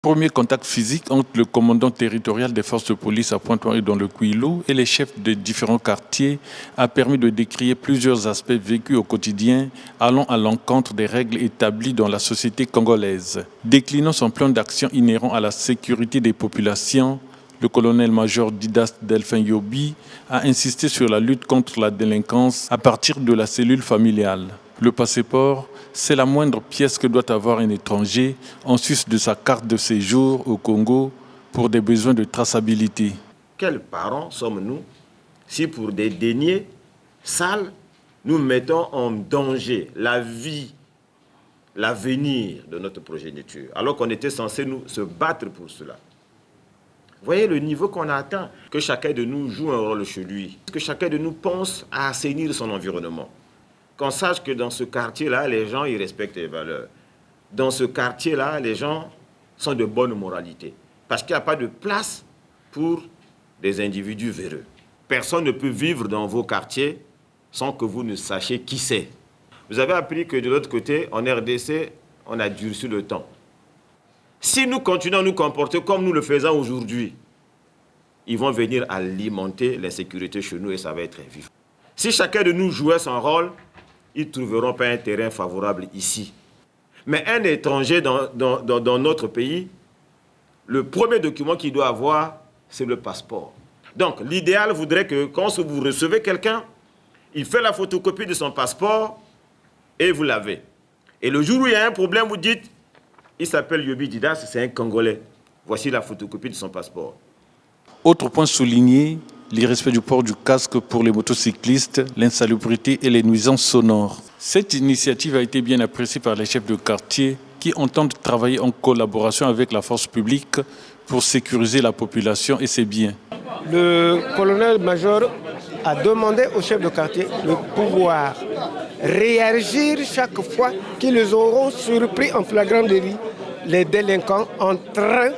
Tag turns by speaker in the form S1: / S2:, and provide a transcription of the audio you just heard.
S1: Premier contact physique entre le commandant territorial des forces de police à Pointe-Noire dans le Kouilou et les chefs de différents quartiers a permis de décrier plusieurs aspects vécus au quotidien allant à l'encontre des règles établies dans la société congolaise. Déclinant son plan d'action inhérent à la sécurité des populations, le colonel-major Didas Delphin Yobi a insisté sur la lutte contre la délinquance à partir de la cellule familiale. Le passeport, c'est la moindre pièce que doit avoir un étranger en sus de sa carte de séjour au Congo pour des besoins de traçabilité.
S2: Quels parents sommes-nous si pour des deniers sales, nous mettons en danger la vie, l'avenir de notre progéniture, alors qu'on était censé se battre pour cela? Voyez le niveau qu'on a atteint, que chacun de nous joue un rôle chez lui, que chacun de nous pense à assainir son environnement. Qu'on sache que dans ce quartier-là, les gens ils respectent les valeurs. Dans ce quartier-là, les gens sont de bonne moralité. Parce qu'il n'y a pas de place pour des individus véreux. Personne ne peut vivre dans vos quartiers sans que vous ne sachiez qui c'est. Vous avez appris que de l'autre côté, en RDC, on a durci le temps. Si nous continuons à nous comporter comme nous le faisons aujourd'hui, ils vont venir alimenter l'insécurité chez nous et ça va être vif. Si chacun de nous jouait son rôle, ils ne trouveront pas un terrain favorable ici. Mais un étranger dans notre pays, le premier document qu'il doit avoir, c'est le passeport. Donc l'idéal voudrait que quand vous recevez quelqu'un, il fait la photocopie de son passeport et vous l'avez. Et le jour où il y a un problème, vous dites, il s'appelle Yobi Didas, c'est un Congolais. Voici la photocopie de son passeport.
S1: Autre point souligné, l'irrespect du port du casque pour les motocyclistes, l'insalubrité et les nuisances sonores. Cette initiative a été bien appréciée par les chefs de quartier qui entendent travailler en collaboration avec la force publique pour sécuriser la population et ses biens.
S3: Le colonel-major a demandé aux chefs de quartier de pouvoir réagir chaque fois qu'ils auront surpris en flagrant délit les délinquants en train